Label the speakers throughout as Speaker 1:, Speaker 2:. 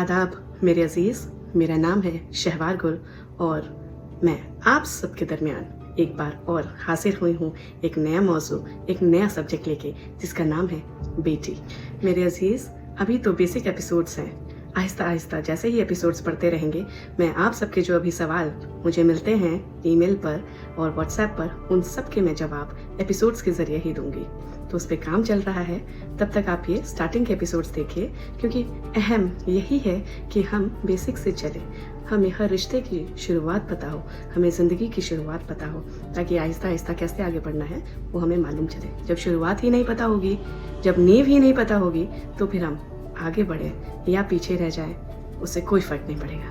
Speaker 1: आदाब मेरे अजीज़, मेरा नाम है शहवार गुल और मैं आप सबके दरमियान एक बार और हाजिर हुई हूँ एक नया मौजू, एक नया सब्जेक्ट लेके जिसका नाम है बेटी। मेरे अजीज़, अभी तो बेसिक एपिसोड्स हैं। आहिस्ता आहिस्ता जैसे ही एपिसोड्स पढ़ते रहेंगे, मैं आप सबके जो अभी सवाल मुझे मिलते हैं ईमेल पर और व्हाट्सएप पर, उन सब के मैं जवाब एपिसोड्स के ज़रिए ही दूंगी। तो उस पर काम चल रहा है। तब तक आप ये स्टार्टिंग के एपिसोड्स देखिए, क्योंकि अहम यही है कि हम बेसिक से चलें, हमें हर रिश्ते की शुरुआत पता हो, हमें ज़िंदगी की शुरुआत पता हो, ताकि आहिस्ता आहिस्ता कैसे आगे बढ़ना है वो हमें मालूम चले। जब शुरुआत ही नहीं पता होगी, जब नींव ही नहीं पता होगी, तो फिर हम आगे बढ़े या पीछे रह जाए, उससे कोई फर्क नहीं पड़ेगा।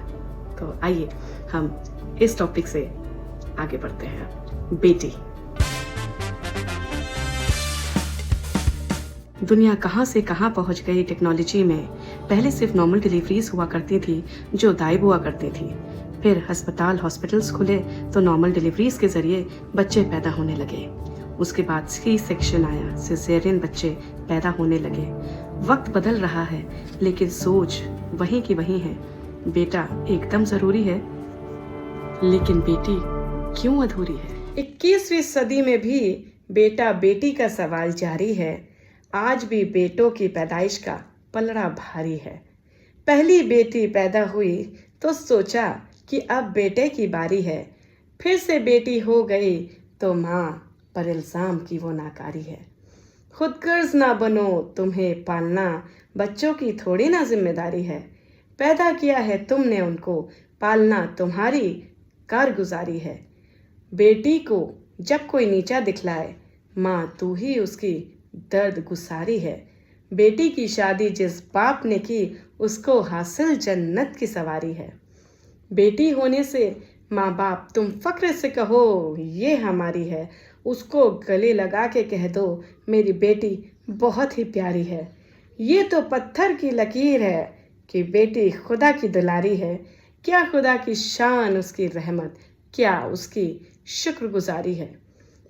Speaker 1: तो आइए हम इस टॉपिक से आगे बढ़ते हैं। बेटी। दुनिया कहाँ से कहाँ पहुँच गई टेक्नोलॉजी में। पहले सिर्फ नॉर्मल डिलीवरीज हुआ करती थी जो दाई बुआ करती थी। फिर हॉस्पिटल्स खुले तो नॉर्मल डिलीवरीज के जरिए बच्चे पैदा होने लगे। उसके बाद सी सेक्शन आया, सिजेरियन बच्चे पैदा होने लगे। वक्त बदल रहा है लेकिन सोच वहीं की वहीं है। बेटा एकदम जरूरी है, लेकिन बेटी क्यों अधूरी है? 21वीं सदी में भी बेटा बेटी का सवाल जारी है। आज भी बेटों की पैदाइश का पलड़ा भारी है। पहली बेटी पैदा हुई तो सोचा कि अब बेटे की बारी है। फिर से बेटी हो गई तो माँ पर इल्ज़ाम की वो नाकारी है। खुद गर्ज ना बनो, तुम्हें पालना बच्चों की थोड़ी ना जिम्मेदारी है। पैदा किया है तुमने उनको, पालना तुम्हारी कारगुजारी है। बेटी को जब कोई नीचा दिखलाए, माँ तू ही उसकी दर्द गुसारी है। बेटी की शादी जिस बाप ने की, उसको हासिल जन्नत की सवारी है। बेटी होने से माँ बाप तुम फक्र से कहो ये हमारी है। उसको गले लगा के कह दो मेरी बेटी बहुत ही प्यारी है। ये तो पत्थर की लकीर है कि बेटी खुदा की दुलारी है। क्या खुदा की शान, उसकी रहमत, क्या उसकी शुक्रगुजारी है।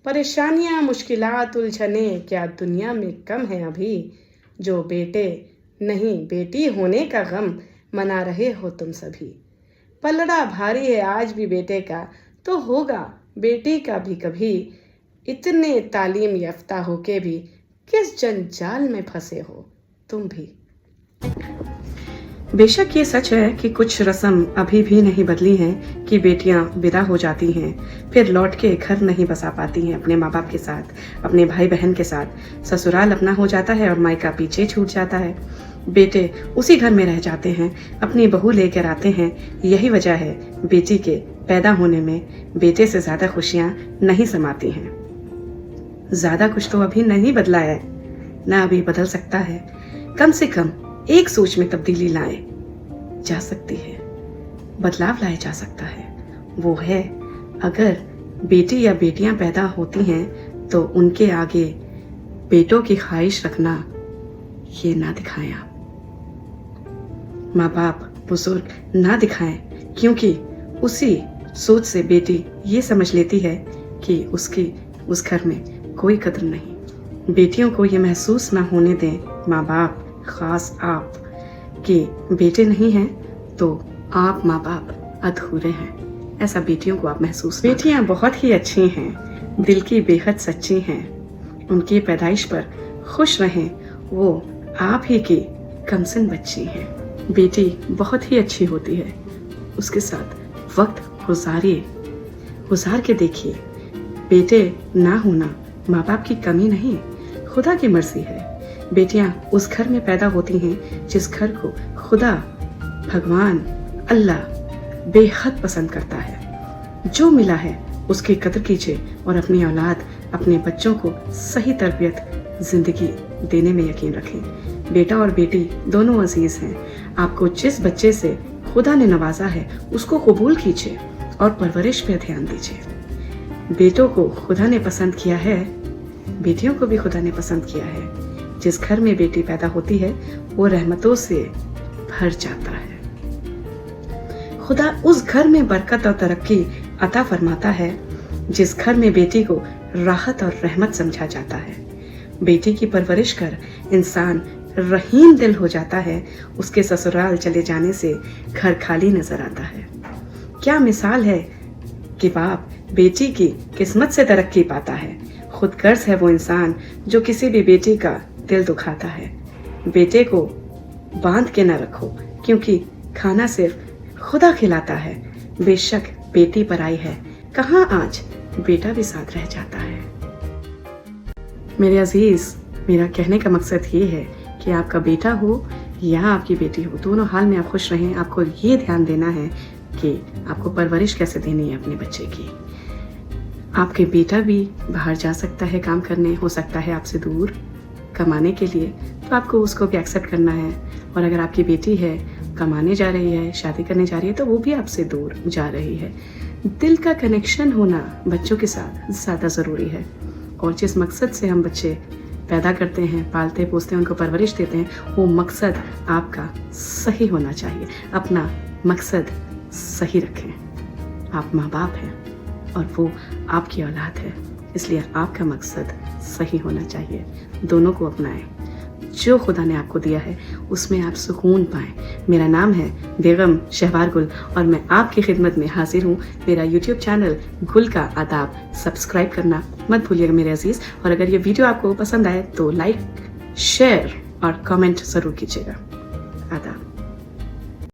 Speaker 1: परेशानियां, मुश्किलात, उलझने क्या दुनिया में कम है अभी। जो बेटे नहीं बेटी होने का गम मना रहे हो तुम सभी। पलड़ा भारी है आज भी बेटे का, तो होगा बेटी का भी कभी। इतने तालीम याफ्ता होके भी किस जंजाल में फंसे हो तुम भी। बेशक ये सच है कि कुछ रस्म अभी भी नहीं बदली हैं कि बेटियां विदा हो जाती हैं, फिर लौट के घर नहीं बसा पाती हैं अपने माँ बाप के साथ, अपने भाई बहन के साथ। ससुराल अपना हो जाता है और मायका पीछे छूट जाता है। बेटे उसी घर में रह जाते हैं, अपनी बहू लेकर आते हैं। यही वजह है बेटी के पैदा होने में बेटे से ज्यादा खुशियां नहीं समाती हैं। ज्यादा कुछ तो अभी नहीं बदला है, ना अभी बदल सकता है। कम से कम एक सोच में तब्दीली लाए जा सकती है, बदलाव लाया जा सकता है। वो है, अगर बेटी या बेटियां पैदा होती हैं तो उनके आगे बेटों की ख्वाहिश रखना ये ना दिखाएं आप। माँ बाप बुजुर्ग ना दिखाएं, क्योंकि उसी सोच से बेटी ये समझ लेती है कि उसकी उस घर में कोई कदर नहीं। बेटियों को ये महसूस ना होने दें माँ बाप, खास आप, कि बेटे नहीं हैं तो आप माँ बाप अधूरे हैं। ऐसा बेटियों को आप महसूस। बेटियां बहुत ही अच्छी हैं, दिल की बेहद सच्ची हैं। उनकी पैदाइश पर खुश रहें, वो आप ही की कमसिन बच्ची हैं। बेटी बहुत ही अच्छी होती है, उसके साथ वक्त गुजार के देखिए। बेटे ना होना माँ बाप की कमी नहीं, खुदा की मर्जी है। बेटियां उस घर में पैदा होती हैं जिस घर को खुदा, भगवान, अल्लाह बेहद पसंद करता है। जो मिला है उसकी कदर कीजिए और अपनी औलाद, अपने बच्चों को सही तरबियत, जिंदगी देने में यकीन रखें। बेटा और बेटी दोनों अजीज हैं। आपको जिस बच्चे से खुदा ने नवाजा है उसको कबूल कीजिए और परवरिश पे ध्यान दीजिए। बेटों को खुदा ने पसंद किया है, बेटियों को भी खुदा ने पसंद किया है। जिस घर में बेटी पैदा होती है वो रहमतों से भर जाता है। खुदा उस घर में बरकत और तरक्की अता फरमाता है जिस घर में बेटी को राहत और रहमत समझा जाता है। बेटी की परवरिश कर इंसान रहीम दिल हो जाता है, उसके ससुराल चले जाने से घर खाली नजर आता है। क्या मिसाल है कि बाप बेटी की किस्मत से तरक्की पाता है। खुद गर्ज है वो इंसान जो किसी भी बेटी का दिल दुखाता है। बेटे को बांध के न रखो, क्योंकि खाना सिर्फ खुदा खिलाता है। बेशक बेटी पराई है, कहाँ आज बेटा भी साथ रह जाता है। मेरे अजीज, मेरा कहने का मकसद ये है कि आपका बेटा हो या आपकी बेटी हो, दोनों हाल में आप खुश रहें। आपको ये ध्यान देना है कि आपको परवरिश कैसे देनी है अपने बच्चे की। आपके बेटा भी बाहर जा सकता है काम करने, हो सकता है आपसे दूर कमाने के लिए, तो आपको उसको भी एक्सेप्ट करना है। और अगर आपकी बेटी है, कमाने जा रही है, शादी करने जा रही है, तो वो भी आपसे दूर जा रही है। दिल का कनेक्शन होना बच्चों के साथ ज़्यादा ज़रूरी है। और जिस मकसद से हम बच्चे पैदा करते हैं, पालते पोसते हैं, उनको परवरिश देते हैं, वो मकसद आपका सही होना चाहिए। अपना मकसद सही रखें। आप माँ बाप हैं और वो आपकी औलाद है, इसलिए आपका मकसद सही होना चाहिए। दोनों को अपनाएं। जो खुदा ने आपको दिया है उसमें आप सुकून पाएं। मेरा नाम है बेगम शहबार गुल और मैं आपकी खिदमत में हाजिर हूँ। मेरा यूट्यूब चैनल गुल का आदाब सब्सक्राइब करना मत भूलिएगा मेरे अजीज़। और अगर ये वीडियो आपको पसंद आए तो लाइक, शेयर और कमेंट ज़रूर कीजिएगा। आदाब।